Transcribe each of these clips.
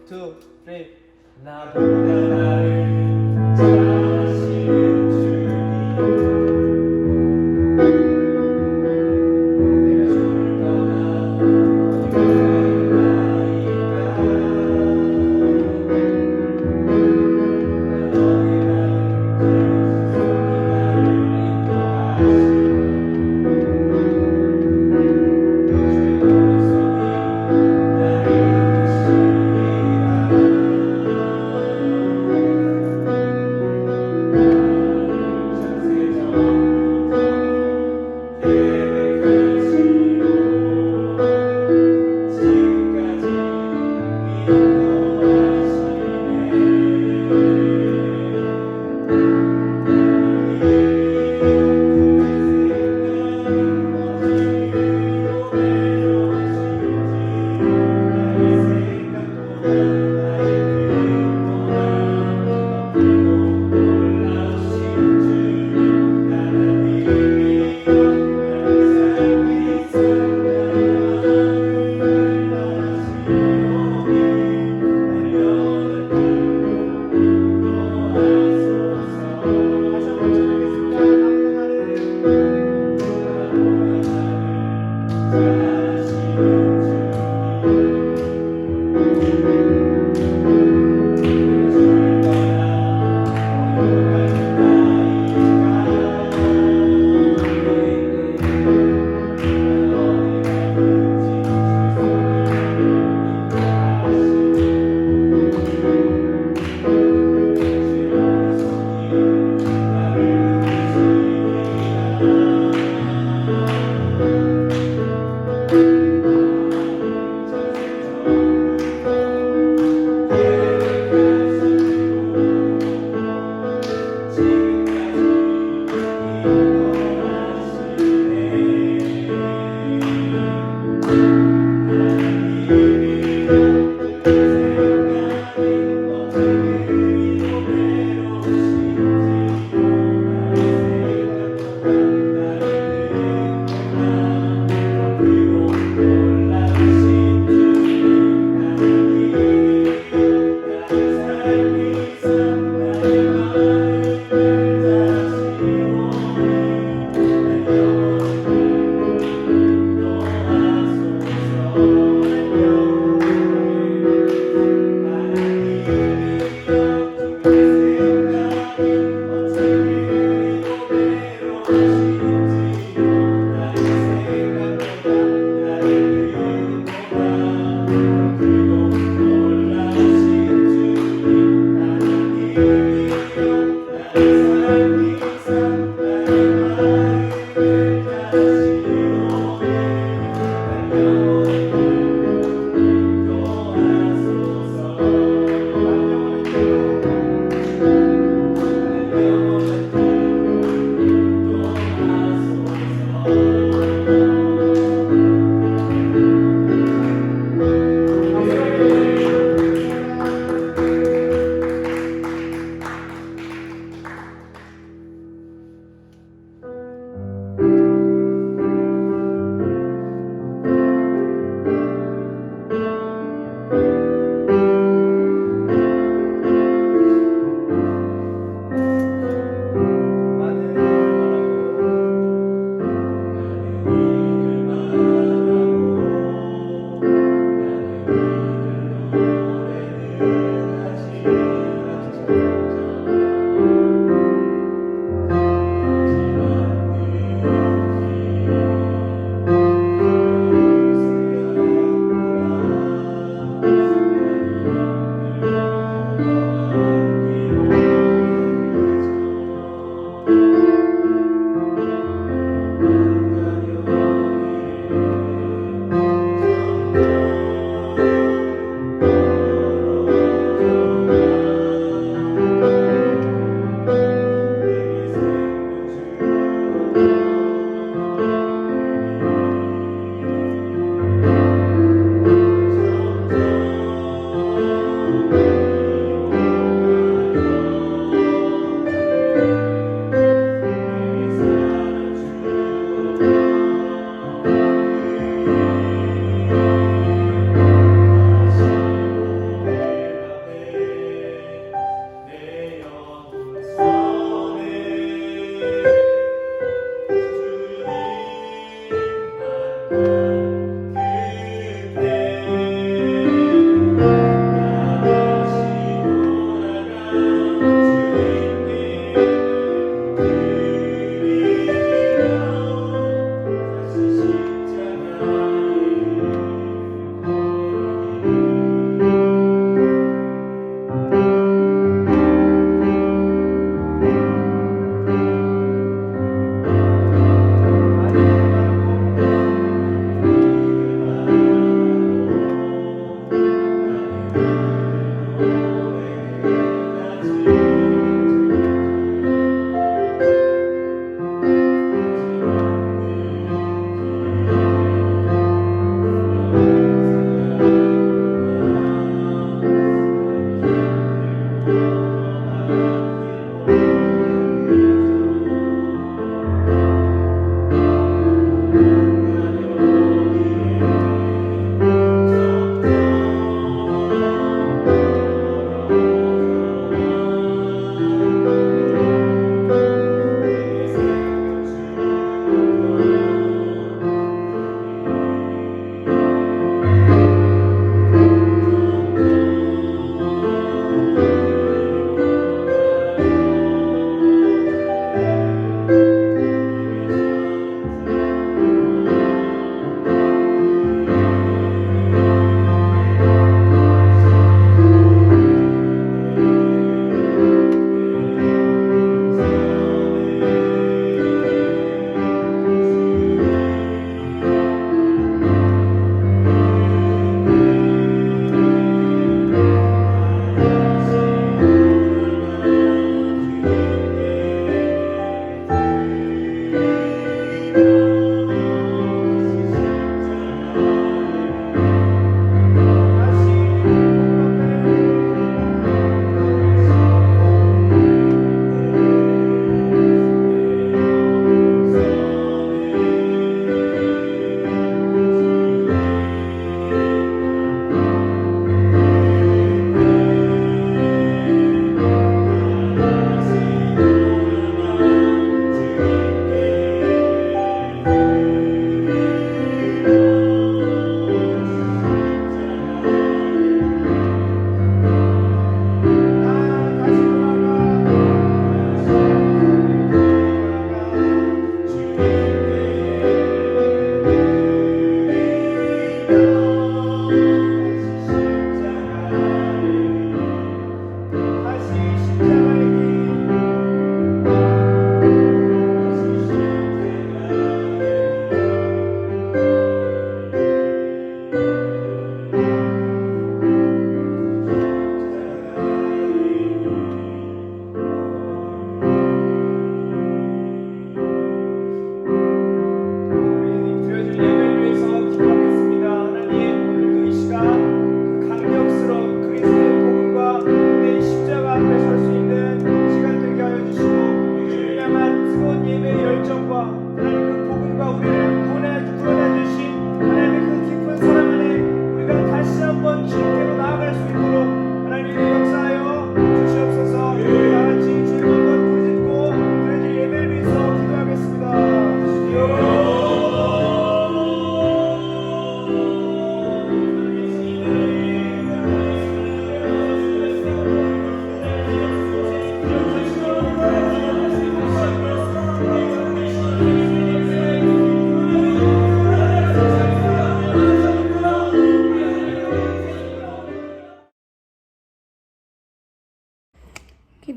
two, three. 나보다 나를 잘하시는 주님 내가 주를 떠나 어디를 가나이까 난 어디를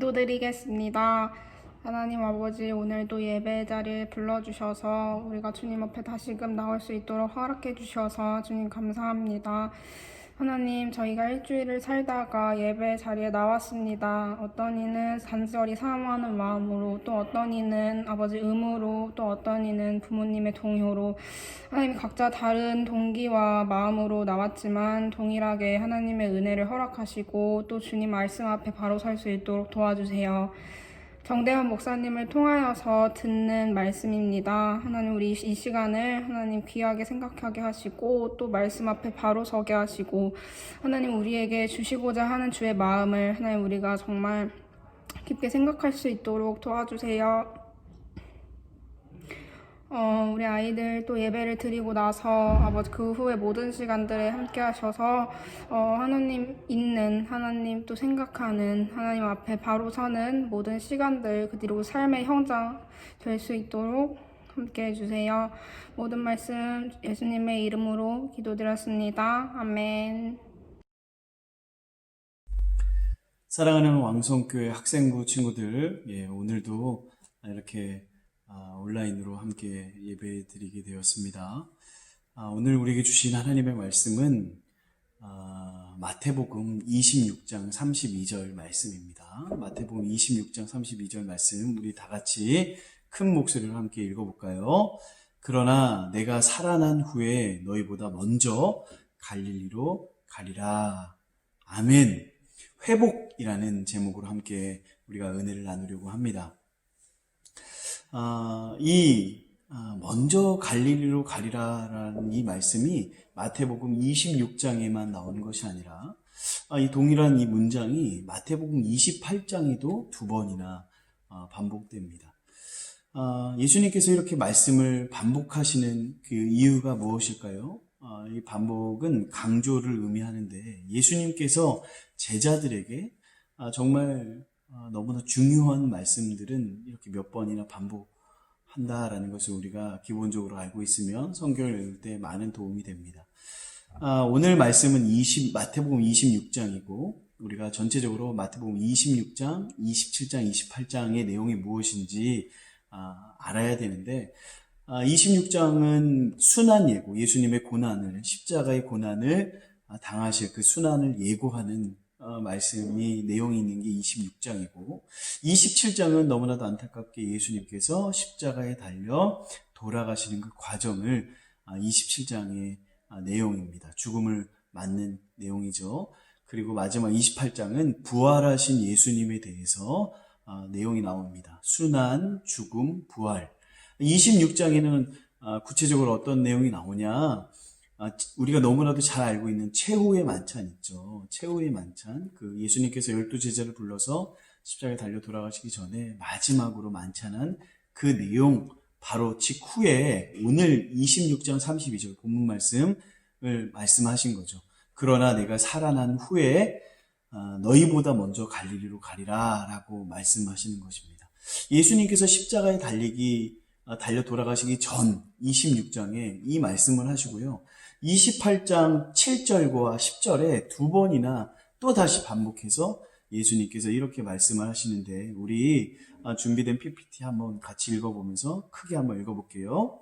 기도드리겠습니다. 하나님 아버지, 오늘도 예배 자리에 불러주셔서 우리가 주님 앞에 다시금 나올 수 있도록 허락해 주셔서 주님 감사합니다. 하나님, 저희가 일주일을 살다가 예배 자리에 나왔습니다. 어떤 이는 간절히 사모하는 마음으로, 또 어떤 이는 아버지 의무로, 또 어떤 이는 부모님의 동요로, 하나님 각자 다른 동기와 마음으로 나왔지만 동일하게 하나님의 은혜를 허락하시고 또 주님 말씀 앞에 바로 설 수 있도록 도와주세요. 정대원 목사님을 통하여서 듣는 말씀입니다. 하나님, 우리 이 시간을 하나님 귀하게 생각하게 하시고 또 말씀 앞에 바로 서게 하시고, 하나님 우리에게 주시고자 하는 주의 마음을 하나님 우리가 정말 깊게 생각할 수 있도록 도와주세요. 우리 아이들 또 예배를 드리고 나서 아버지 그 후에 모든 시간들에 함께 하셔서 하나님 있는, 하나님 또 생각하는, 하나님 앞에 바로 서는 모든 시간들, 그리고 삶의 현장 될 수 있도록 함께 해주세요. 모든 말씀 예수님의 이름으로 기도드렸습니다. 아멘. 사랑하는 왕성교회 학생부 친구들, 오늘도 이렇게 온라인으로 함께 예배 드리게 되었습니다. 오늘 우리에게 주신 하나님의 말씀은 마태복음 26장 32절 말씀입니다. 마태복음 26장 32절 말씀, 우리 다 같이 큰 목소리로 함께 읽어볼까요? 그러나 내가 살아난 후에 너희보다 먼저 갈릴리로 가리라. 아멘. 회복이라는 제목으로 함께 우리가 은혜를 나누려고 합니다. 먼저 갈릴리로 가리라라는 이 말씀이 마태복음 26장에만 나오는 것이 아니라 이 동일한 이 문장이 마태복음 28장에도 두 번이나 반복됩니다. 예수님께서 이렇게 말씀을 반복하시는 그 이유가 무엇일까요? 이 반복은 강조를 의미하는데, 예수님께서 제자들에게 정말 너무나 중요한 말씀들은 이렇게 몇 번이나 반복한다라는 것을 우리가 기본적으로 알고 있으면 성경을 읽을 때 많은 도움이 됩니다. 오늘 말씀은 마태복음 26장이고, 우리가 전체적으로 마태복음 26장, 27장, 28장의 내용이 무엇인지 알아야 되는데, 26장은 순환 예고, 예수님의 고난을, 십자가의 고난을 당하실 그 순환을 예고하는 말씀이 내용이 있는 게 26장이고, 27장은 너무나도 안타깝게 예수님께서 십자가에 달려 돌아가시는 그 과정을 27장의 내용입니다. 죽음을 맞는 내용이죠. 그리고 마지막 28장은 부활하신 예수님에 대해서 내용이 나옵니다. 순환, 죽음, 부활. 26장에는 구체적으로 어떤 내용이 나오냐, 우리가 너무나도 잘 알고 있는 최후의 만찬 있죠. 최후의 만찬, 그 예수님께서 12제자를 불러서 십자가에 달려 돌아가시기 전에 마지막으로 만찬한 그 내용, 바로 직후에 오늘 26장 32절 본문 말씀을 말씀하신 거죠. 그러나 내가 살아난 후에 너희보다 먼저 갈릴리로 가리라 라고 말씀하시는 것입니다. 예수님께서 십자가에 달려 돌아가시기 전 26장에 이 말씀을 하시고요. 28장 7절과 10절에 두 번이나 또 다시 반복해서 예수님께서 이렇게 말씀을 하시는데, 우리 준비된 PPT 한번 같이 읽어보면서 크게 한번 읽어볼게요.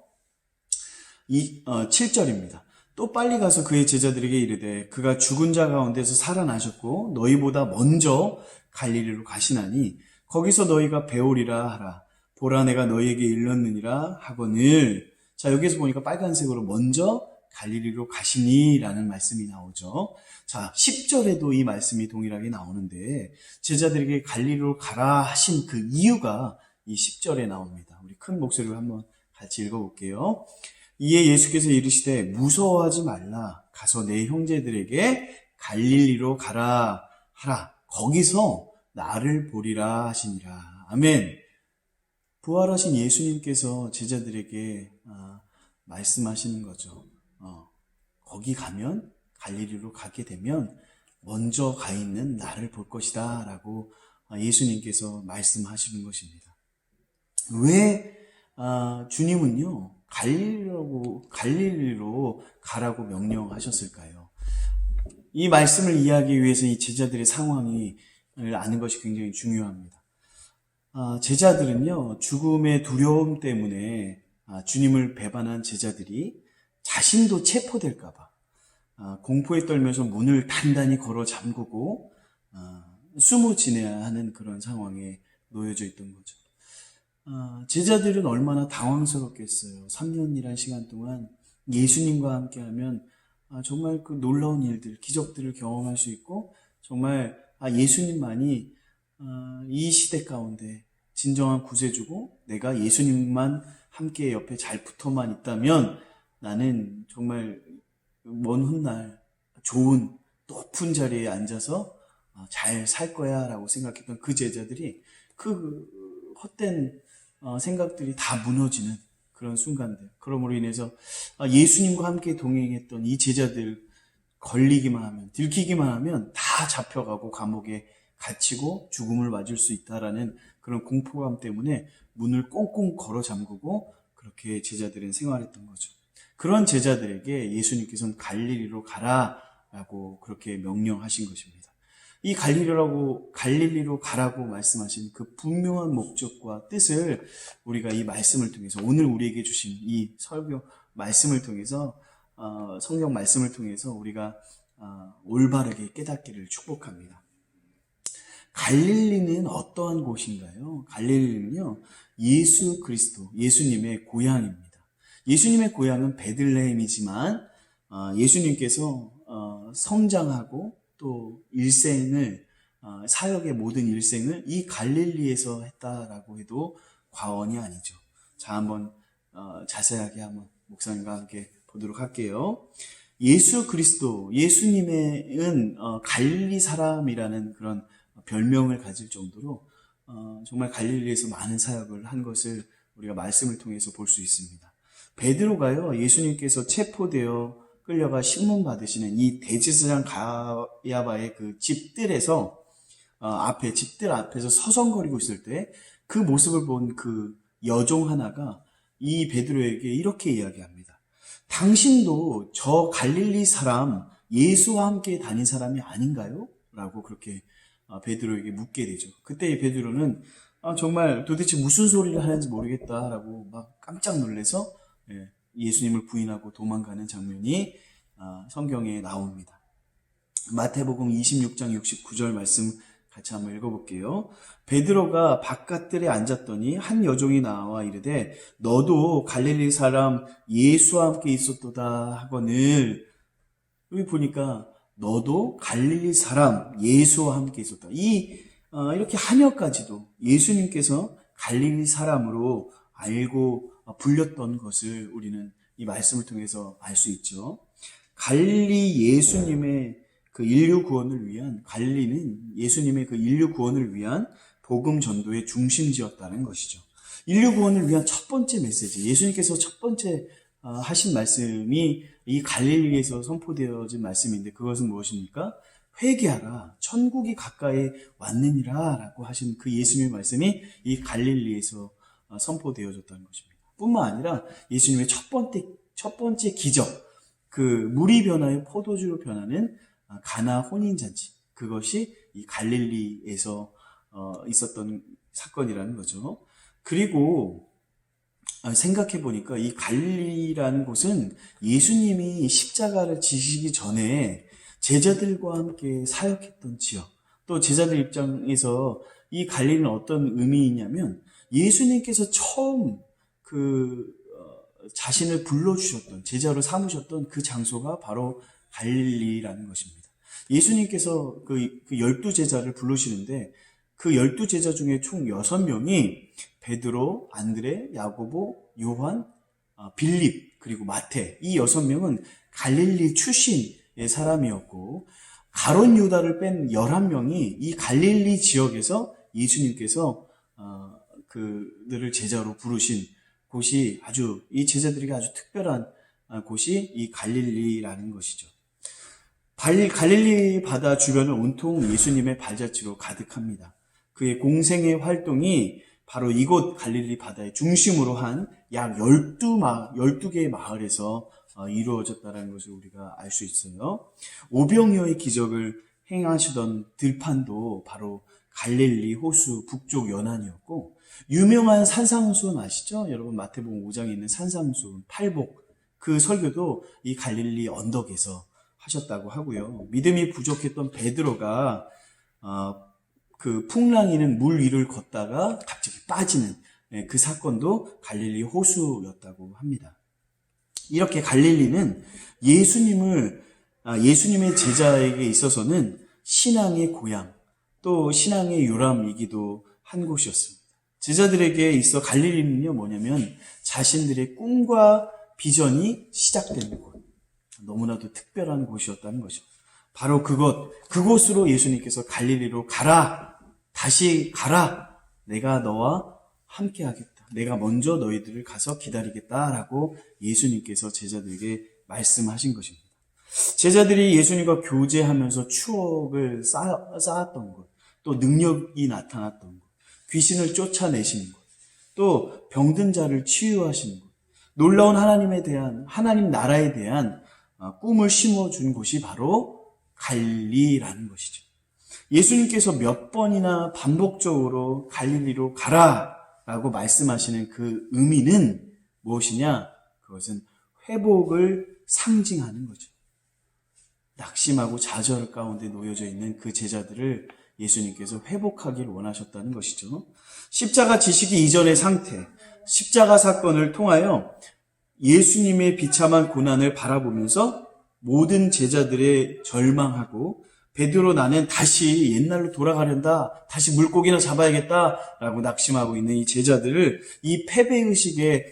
7절입니다. 또 빨리 가서 그의 제자들에게 이르되 그가 죽은 자 가운데서 살아나셨고 너희보다 먼저 갈릴리로 가시나니 거기서 너희가 배우리라 하라. 보라 내가 너희에게 일렀느니라 하거늘. 자, 여기서 보니까 빨간색으로 먼저 갈릴리로 가시니 라는 말씀이 나오죠. 자, 10절에도 이 말씀이 동일하게 나오는데, 제자들에게 갈릴리로 가라 하신 그 이유가 이 10절에 나옵니다. 우리 큰 목소리로 한번 같이 읽어볼게요. 이에 예수께서 이르시되 무서워하지 말라. 가서 내 형제들에게 갈릴리로 가라 하라. 거기서 나를 보리라 하시니라. 아멘. 부활하신 예수님께서 제자들에게 말씀하시는 거죠. 거기 가면, 갈릴리로 가게 되면 먼저 가 있는 나를 볼 것이다 라고 예수님께서 말씀하시는 것입니다. 왜 주님은요 갈릴리로 가라고 명령하셨을까요? 이 말씀을 이해하기 위해서 이 제자들의 상황이 아는 것이 굉장히 중요합니다. 제자들은요, 죽음의 두려움 때문에 주님을 배반한 제자들이 자신도 체포될까봐 공포에 떨면서 문을 단단히 걸어 잠그고 숨어 지내야 하는 그런 상황에 놓여져 있던 거죠. 제자들은 얼마나 당황스럽겠어요. 3년이란 시간 동안 예수님과 함께하면 정말 그 놀라운 일들, 기적들을 경험할 수 있고 정말 예수님만이 이 시대 가운데 진정한 구세주고 내가 예수님만 함께 옆에 잘 붙어만 있다면 나는 정말 먼 훗날 좋은 높은 자리에 앉아서 잘 살 거야 라고 생각했던 그 제자들이 그 헛된 생각들이 다 무너지는 그런 순간들. 그러므로 인해서 예수님과 함께 동행했던 이 제자들 걸리기만 하면, 들키기만 하면 다 잡혀가고 감옥에 갇히고 죽음을 맞을 수 있다라는 그런 공포감 때문에 문을 꽁꽁 걸어 잠그고 그렇게 제자들은 생활했던 거죠. 그런 제자들에게 예수님께서는 갈릴리로 가라라고 그렇게 명령하신 것입니다. 이 갈릴리로 가라고 말씀하신 그 분명한 목적과 뜻을 우리가 이 말씀을 통해서, 오늘 우리에게 주신 이 설교 말씀을 통해서, 성경 말씀을 통해서 우리가 올바르게 깨닫기를 축복합니다. 갈릴리는 어떠한 곳인가요? 갈릴리는요, 예수 그리스도, 예수님의 고향입니다. 예수님의 고향은 베들레헴이지만 예수님께서 성장하고 또 일생을, 사역의 모든 일생을 이 갈릴리에서 했다라고 해도 과언이 아니죠. 자, 한번 자세하게 한번 목사님과 함께 보도록 할게요. 예수 그리스도, 예수님은 갈릴리 사람이라는 그런 별명을 가질 정도로 정말 갈릴리에서 많은 사역을 한 것을 우리가 말씀을 통해서 볼 수 있습니다. 베드로가요, 예수님께서 체포되어 끌려가 신문 받으시는 이 대제사장 가야바의 그 집들에서 집들 앞에서 서성거리고 있을 때 그 모습을 본 그 여종 하나가 이 베드로에게 이렇게 이야기합니다. 당신도 저 갈릴리 사람 예수와 함께 다닌 사람이 아닌가요? 라고 그렇게 베드로에게 묻게 되죠. 그때 이 베드로는 정말 도대체 무슨 소리를 하는지 모르겠다라고 막 깜짝 놀라서 예수님을 부인하고 도망가는 장면이 성경에 나옵니다. 마태복음 26장 69절 말씀 같이 한번 읽어볼게요. 베드로가 바깥들에 앉았더니 한 여종이 나와 이르되 너도 갈릴리 사람 예수와 함께 있었도다 하거늘, 여기 보니까 너도 갈릴리 사람 예수와 함께 있었다. 이렇게 하며까지도 예수님께서 갈릴리 사람으로 알고 불렸던 것을 우리는 이 말씀을 통해서 알 수 있죠. 갈릴리 예수님의 그 인류 구원을 위한, 갈릴리는 예수님의 그 인류 구원을 위한 복음 전도의 중심지였다는 것이죠. 인류 구원을 위한 첫 번째 메시지, 예수님께서 첫 번째 하신 말씀이 이 갈릴리에서 선포되어진 말씀인데 그것은 무엇입니까? 회개하라, 천국이 가까이 왔느니라 라고 하신 그 예수님의 말씀이 이 갈릴리에서 선포되어졌다는 것입니다. 뿐만 아니라 예수님의 첫 번째 기적, 그 물이 변하여 포도주로 변하는 가나 혼인잔치, 그것이 이 갈릴리에서 있었던 사건이라는 거죠. 그리고 생각해 보니까 이 갈릴리라는 곳은 예수님이 십자가를 지시기 전에 제자들과 함께 사역했던 지역, 또 제자들 입장에서 이 갈릴리는 어떤 의미이냐면 예수님께서 처음 자신을 불러주셨던, 제자로 삼으셨던 그 장소가 바로 갈릴리라는 것입니다. 예수님께서 그 12제자를 부르시는데 그 12제자 중에 총 6명이 베드로, 안드레, 야고보, 요한, 빌립, 그리고 마태, 이 6명은 갈릴리 출신의 사람이었고 가룟 유다를 뺀 11명이 이 갈릴리 지역에서 예수님께서 그들을 제자로 부르신 곳이 이 제자들에게 아주 특별한 곳이 이 갈릴리라는 것이죠. 갈릴리 바다 주변은 온통 예수님의 발자취로 가득합니다. 그의 공생의 활동이 바로 이곳 갈릴리 바다의 중심으로 한 약 12개의 마을에서 이루어졌다는 것을 우리가 알 수 있어요. 오병이어의 기적을 행하시던 들판도 바로 갈릴리 호수 북쪽 연안이었고, 유명한 산상수훈 아시죠? 여러분 마태복음 5장에 있는 산상수훈, 팔복, 그 설교도 이 갈릴리 언덕에서 하셨다고 하고요. 믿음이 부족했던 베드로가 그 풍랑이는 물 위를 걷다가 갑자기 빠지는 그 사건도 갈릴리 호수였다고 합니다. 이렇게 갈릴리는 예수님의 제자에게 있어서는 신앙의 고향, 또 신앙의 요람이기도 한 곳이었습니다. 제자들에게 있어 갈릴리는요, 뭐냐면 자신들의 꿈과 비전이 시작되는 곳, 너무나도 특별한 곳이었다는 거죠. 바로 그곳으로 예수님께서 갈릴리로 가라, 다시 가라, 내가 너와 함께 하겠다, 내가 먼저 너희들을 가서 기다리겠다라고 예수님께서 제자들에게 말씀하신 것입니다. 제자들이 예수님과 교제하면서 추억을 쌓았던 것, 또 능력이 나타났던 것, 귀신을 쫓아내시는 것, 또 병든 자를 치유하시는 것, 놀라운 하나님 나라에 대한 꿈을 심어준 곳이 바로 갈릴리라는 것이죠. 예수님께서 몇 번이나 반복적으로 갈릴리로 가라라고 말씀하시는 그 의미는 무엇이냐? 그것은 회복을 상징하는 거죠. 낙심하고 좌절 가운데 놓여져 있는 그 제자들을 예수님께서 회복하길 원하셨다는 것이죠. 십자가 지시기 이전의 상태, 십자가 사건을 통하여 예수님의 비참한 고난을 바라보면서 모든 제자들의 절망하고, 베드로 나는 다시 옛날로 돌아가련다, 다시 물고기나 잡아야겠다라고 낙심하고 있는 이 제자들을, 이 패배의식에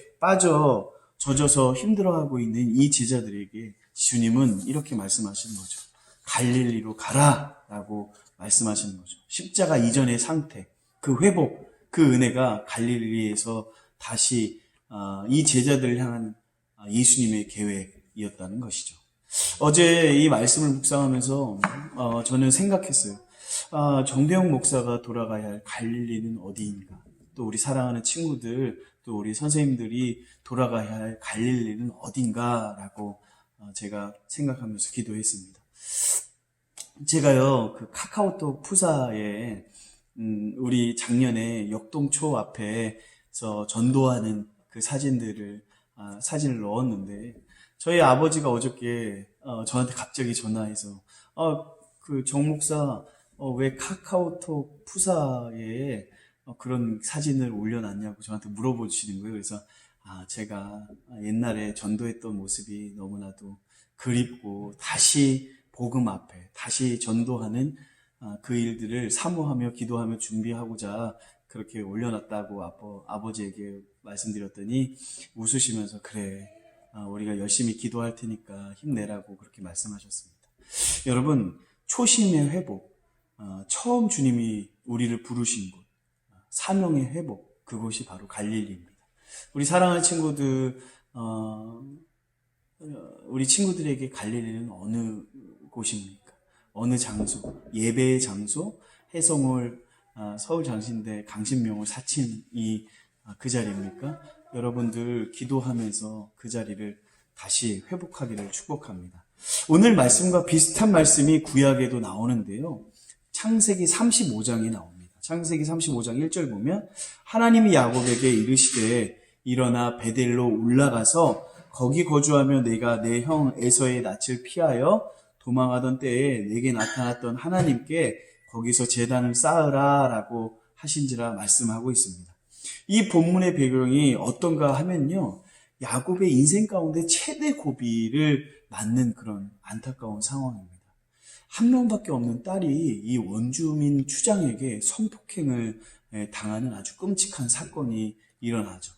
젖어서 힘들어하고 있는 이 제자들에게 주님은 이렇게 말씀하시는 거죠. 갈릴리로 가라라고 말씀하시는 거죠. 십자가 이전의 상태, 그 회복, 그 은혜가 갈릴리에서 다시 이 제자들을 향한 예수님의 계획이었다는 것이죠. 어제 이 말씀을 묵상하면서 저는 생각했어요. 정대용 목사가 돌아가야 할 갈릴리는 어디인가? 또 우리 사랑하는 친구들, 또 우리 선생님들이 돌아가야 할 갈릴리는 어딘가라고 제가 생각하면서 기도했습니다. 제가요, 그 카카오톡 푸사에 우리 작년에 역동초 앞에서 전도하는 그 사진을 넣었는데, 저희 아버지가 어저께 저한테 갑자기 전화해서 그 정 목사 왜 카카오톡 푸사에 그런 사진을 올려놨냐고 저한테 물어보시는 거예요. 그래서 제가 옛날에 전도했던 모습이 너무나도 그립고 다시 복음 앞에 다시 전도하는 그 일들을 사모하며 기도하며 준비하고자 그렇게 올려놨다고 아버지에게 말씀드렸더니 웃으시면서 그래, 우리가 열심히 기도할 테니까 힘내라고 그렇게 말씀하셨습니다. 여러분, 초심의 회복, 처음 주님이 우리를 부르신 곳, 사명의 회복, 그것이 바로 갈릴리입니다. 우리 사랑하는 친구들, 우리 친구들에게 갈릴리는 어느 곳입니까? 어느 장소? 예배의 장소? 해성홀, 서울장신대 강신명을 사친 그 자리입니까? 여러분들 기도하면서 그 자리를 다시 회복하기를 축복합니다. 오늘 말씀과 비슷한 말씀이 구약에도 나오는데요. 창세기 35장에 나옵니다. 창세기 35장 1절 보면 하나님이 야곱에게 이르시되 일어나 베델로 올라가서 거기 거주하며 내가 내 형 에서의 낯을 피하여 도망하던 때에 내게 나타났던 하나님께 거기서 제단을 쌓으라 라고 하신지라 말씀하고 있습니다. 이 본문의 배경이 어떤가 하면요, 야곱의 인생 가운데 최대 고비를 맞는 그런 안타까운 상황입니다. 한 명밖에 없는 딸이 이 원주민 추장에게 성폭행을 당하는 아주 끔찍한 사건이 일어나죠.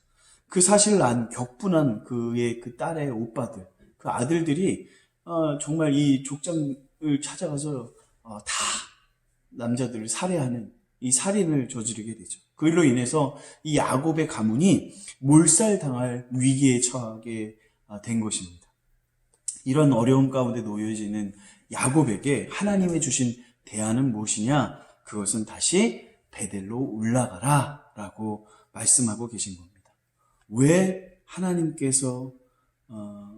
그 사실을 안 격분한 그의 그 딸의 오빠들, 그 아들들이 정말 이 족장을 찾아가서 다 남자들을 살해하는 이 살인을 저지르게 되죠. 그로 인해서 이 야곱의 가문이 몰살당할 위기에 처하게 된 것입니다. 이런 어려움 가운데 놓여지는 야곱에게 하나님이 주신 대안은 무엇이냐? 그것은 다시 베델로 올라가라 라고 말씀하고 계신 겁니다. 왜 하나님께서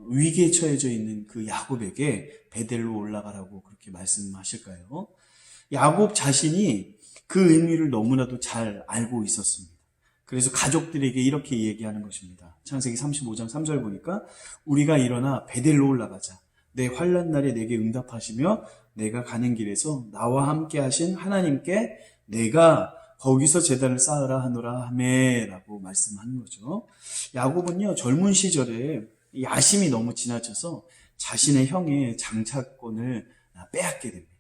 위기에 처해져 있는 그 야곱에게 베델로 올라가라고 그렇게 말씀하실까요? 야곱 자신이 그 의미를 너무나도 잘 알고 있었습니다. 그래서 가족들에게 이렇게 얘기하는 것입니다. 창세기 35장 3절 보니까 우리가 일어나 베델로 올라가자. 내 환난 날에 내게 응답하시며 내가 가는 길에서 나와 함께 하신 하나님께 내가 거기서 제단을 쌓으라 하노라 하매라고 말씀하는 거죠. 야곱은요, 젊은 시절에 야심이 너무 지나쳐서 자신의 형의 장차권을 빼앗게 됩니다.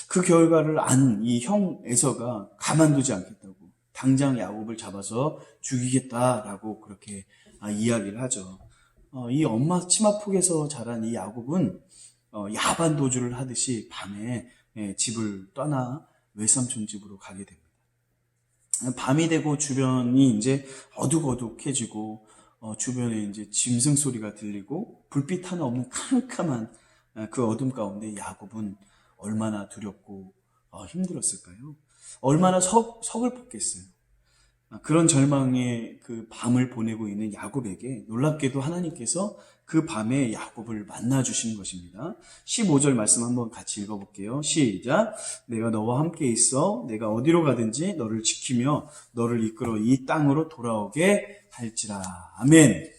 그 결과를 안 이 형 에서가 가만두지 않겠다고 당장 야곱을 잡아서 죽이겠다라고 그렇게 이야기를 하죠. 이 엄마 치마폭에서 자란 이 야곱은 야반 도주를 하듯이 밤에 집을 떠나 외삼촌 집으로 가게 됩니다. 밤이 되고 주변이 이제 어둑어둑해지고 주변에 이제 짐승 소리가 들리고 불빛 하나 없는 캄캄한 그 어둠 가운데 야곱은 얼마나 두렵고 힘들었을까요? 얼마나 서글펐겠어요. 그런 절망의 그 밤을 보내고 있는 야곱에게 놀랍게도 하나님께서 그 밤에 야곱을 만나 주시는 것입니다. 15절 말씀 한번 같이 읽어볼게요. 시작. 내가 너와 함께 있어 내가 어디로 가든지 너를 지키며 너를 이끌어 이 땅으로 돌아오게 할지라. 아멘.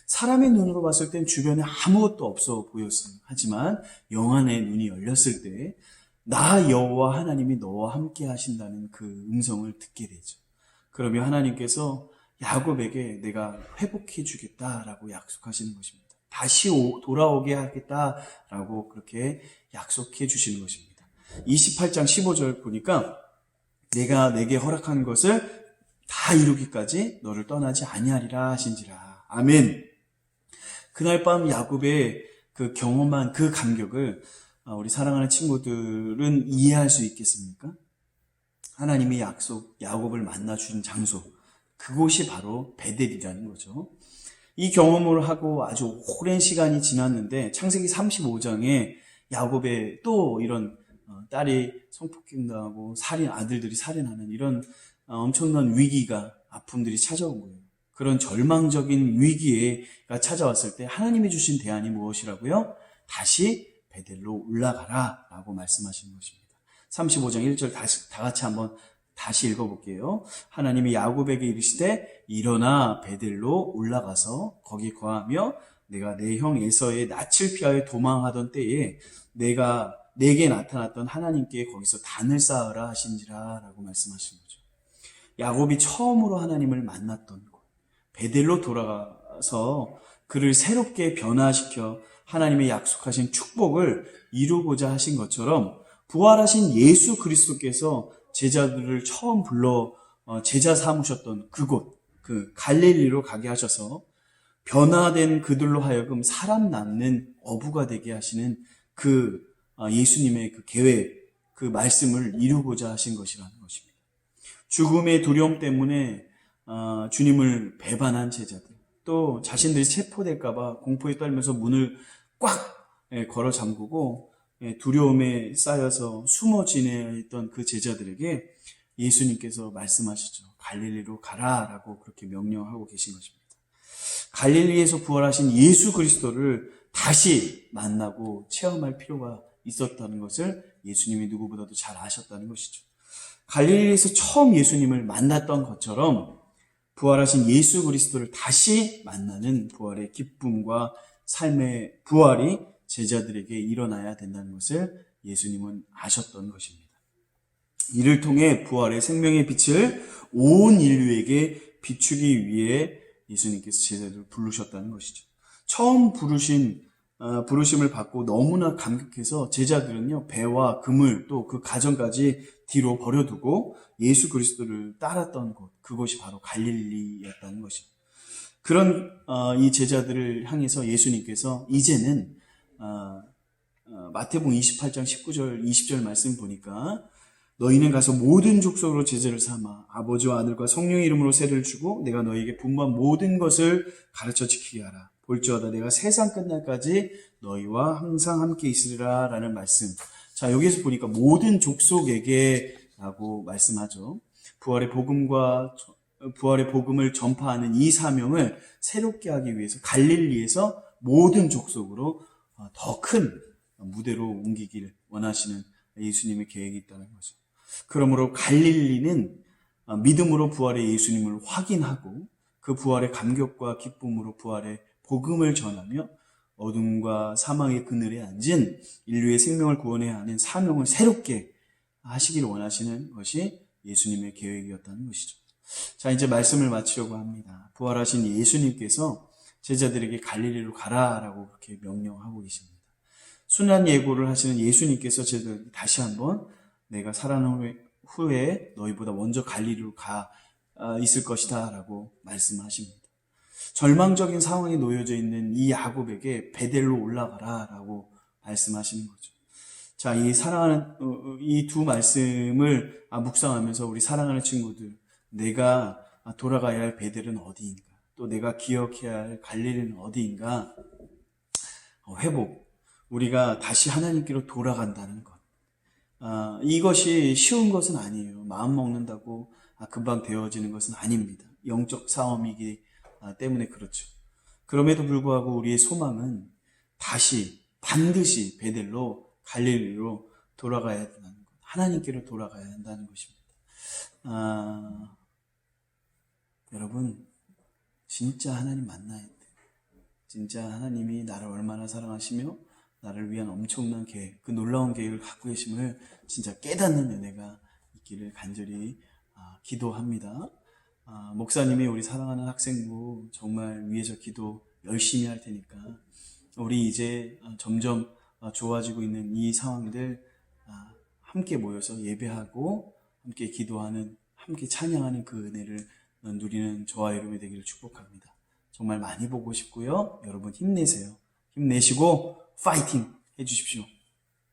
사람의 눈으로 봤을 땐 주변에 아무것도 없어 보였어요. 하지만 영안의 눈이 열렸을 때 나 여호와 하나님이 너와 함께 하신다는 그 음성을 듣게 되죠. 그러면 하나님께서 야곱에게 내가 회복해 주겠다라고 약속하시는 것입니다. 다시 돌아오게 하겠다라고 그렇게 약속해 주시는 것입니다. 28장 15절 보니까 내가 내게 허락한 것을 다 이루기까지 너를 떠나지 아니하리라 하신지라. 아멘. 그날 밤 야곱의 그 경험한 그 감격을 우리 사랑하는 친구들은 이해할 수 있겠습니까? 하나님이 야곱을 만나 주신 장소, 그곳이 바로 베델이라는 거죠. 이 경험을 하고 아주 오랜 시간이 지났는데 창세기 35장에 야곱의 또 이런 딸이 성폭행당하고 아들들이 살인하는 이런 엄청난 위기가, 아픔들이 찾아온 거예요. 그런 절망적인 위기가 찾아왔을 때 하나님이 주신 대안이 무엇이라고요? 다시 베델로 올라가라 라고 말씀하시는 것입니다. 35장 1절 다 같이 한번 다시 읽어볼게요. 하나님이 야곱에게 이르시되 일어나 베델로 올라가서 거기 거하며 내가 내 형 에서의 낯을 피하여 도망하던 때에 내가 내게 나타났던 하나님께 거기서 단을 쌓으라 하신지라 라고 말씀하신 거죠. 야곱이 처음으로 하나님을 만났던 곳 베델로 돌아가서 그를 새롭게 변화시켜 하나님의 약속하신 축복을 이루고자 하신 것처럼 부활하신 예수 그리스도께서 제자들을 처음 불러 제자 삼으셨던 그곳, 그 갈릴리로 가게 하셔서 변화된 그들로 하여금 사람 낳는 어부가 되게 하시는 그 예수님의 그 계획, 그 말씀을 이루고자 하신 것이라는 것입니다. 죽음의 두려움 때문에 주님을 배반한 제자들, 또 자신들이 체포될까봐 공포에 떨면서 문을 꽉 걸어 잠그고 두려움에 쌓여서 숨어 지내야 했던 그 제자들에게 예수님께서 말씀하시죠. 갈릴리로 가라라고 그렇게 명령하고 계신 것입니다. 갈릴리에서 부활하신 예수 그리스도를 다시 만나고 체험할 필요가 있었다는 것을 예수님이 누구보다도 잘 아셨다는 것이죠. 갈릴리에서 처음 예수님을 만났던 것처럼 부활하신 예수 그리스도를 다시 만나는 부활의 기쁨과 삶의 부활이 제자들에게 일어나야 된다는 것을 예수님은 아셨던 것입니다. 이를 통해 부활의 생명의 빛을 온 인류에게 비추기 위해 예수님께서 제자들을 부르셨다는 것이죠. 처음 부르심을 받고 너무나 감격해서 제자들은요, 배와 그물 또 그 가정까지 뒤로 버려두고 예수 그리스도를 따랐던 곳, 그곳이 바로 갈릴리였다는 것입니다. 그런 이 제자들을 향해서 예수님께서 이제는 마태복음 28장 19절 20절 말씀 보니까 너희는 가서 모든 족속으로 제자를 삼아 아버지와 아들과 성령의 이름으로 세례를 주고 내가 너희에게 분부한 모든 것을 가르쳐 지키게 하라. 볼지어다 내가 세상 끝날까지 너희와 항상 함께 있으리라 라는 말씀. 자, 여기에서 보니까 모든 족속에게 라고 말씀하죠. 부활의 복음을 전파하는 이 사명을 새롭게 하기 위해서 갈릴리에서 모든 족속으로 더 큰 무대로 옮기길 원하시는 예수님의 계획이 있다는 거죠. 그러므로 갈릴리는 믿음으로 부활의 예수님을 확인하고 그 부활의 감격과 기쁨으로 부활의 복음을 전하며 어둠과 사망의 그늘에 앉은 인류의 생명을 구원해야 하는 사명을 새롭게 하시길 원하시는 것이 예수님의 계획이었다는 것이죠. 자, 이제 말씀을 마치려고 합니다. 부활하신 예수님께서 제자들에게 갈릴리로 가라라고 그렇게 명령하고 계십니다. 순한 예고를 하시는 예수님께서 제자들에게 다시 한번 내가 살아난 후에 너희보다 먼저 갈릴리로 가 있을 것이다 라고 말씀하십니다. 절망적인 상황에 놓여져 있는 이 야곱에게 베델로 올라가라 라고 말씀하시는 거죠. 자, 이 두 말씀을 묵상하면서 우리 사랑하는 친구들, 내가 돌아가야 할 베델은 어디인가? 또 내가 기억해야 할 갈릴리는 어디인가? 회복, 우리가 다시 하나님께로 돌아간다는 것. 이것이 쉬운 것은 아니에요. 마음 먹는다고 금방 되어지는 것은 아닙니다. 영적 싸움이기 때문에 그렇죠. 그럼에도 불구하고 우리의 소망은 반드시 베델로 갈릴리로 돌아가야 한다는 것, 하나님께로 돌아가야 한다는 것입니다. 여러분, 진짜 하나님 만나야 돼. 진짜 하나님이 나를 얼마나 사랑하시며 나를 위한 엄청난 계획, 그 놀라운 계획을 갖고 계심을 진짜 깨닫는 은혜가 있기를 간절히 기도합니다. 목사님이 우리 사랑하는 학생부 정말 위해서 기도 열심히 할 테니까 우리 이제 점점 좋아지고 있는 이 상황들 함께 모여서 예배하고 함께 기도하는, 함께 찬양하는 그 은혜를 누리는 저와 여러분이 되기를 축복합니다. 정말 많이 보고 싶고요. 여러분 힘내세요. 힘내시고 파이팅 해주십시오.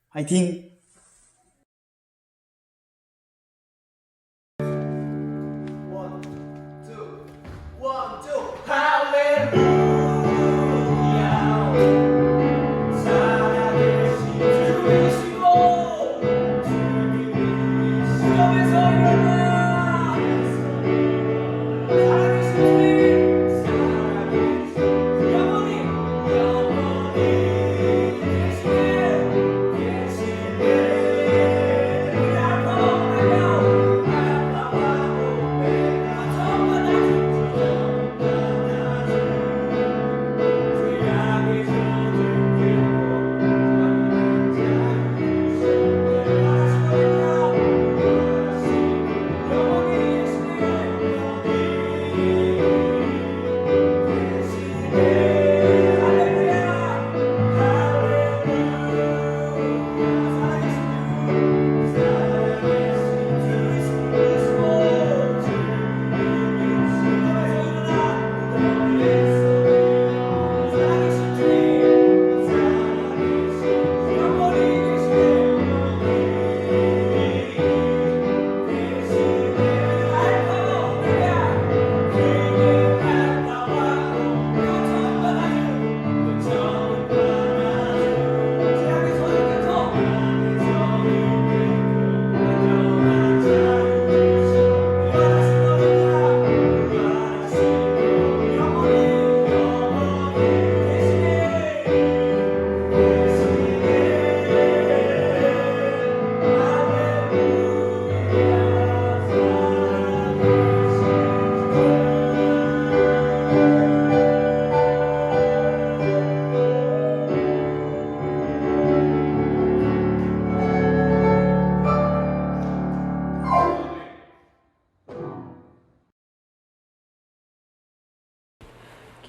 파이팅!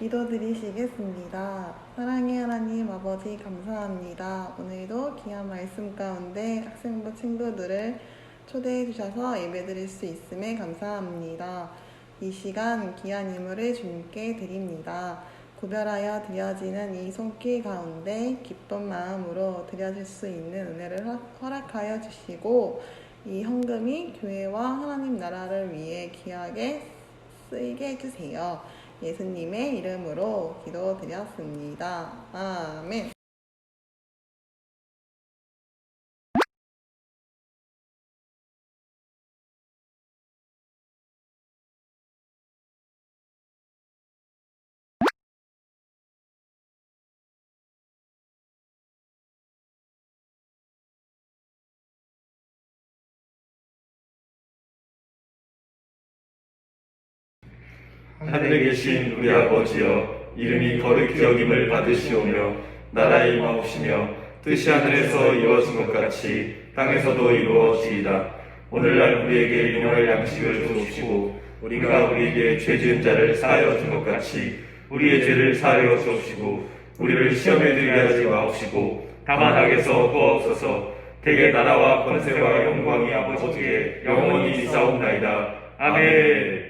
기도드리시겠습니다. 사랑의 하나님 아버지 감사합니다. 오늘도 귀한 말씀 가운데 학생부 친구들을 초대해 주셔서 예배드릴 수 있음에 감사합니다. 이 시간 귀한 예물을 주님께 드립니다. 구별하여 드려지는 이 손길 가운데 기쁜 마음으로 드려질 수 있는 은혜를 허락하여 주시고 이 헌금이 교회와 하나님 나라를 위해 귀하게 쓰이게 해주세요. 예수님의 이름으로 기도드렸습니다. 아멘. 하늘에 계신 우리 아버지여, 이름이 거룩히 여김을 받으시오며 나라의 임하옵시며 뜻이 하늘에서 이루어진 것 같이 땅에서도 이루어지이다. 오늘날 우리에게 일용할 양식을 주옵시고 우리가 우리에게 죄 지은 자를 사하여 준 것 같이 우리의 죄를 사하여 주옵시고 우리를 시험에 들게 하지 마옵시고 다만 악에서 구하옵소서. 대개 나라와 권세와 영광이 아버지께 영원히 있사옵나이다. 아멘.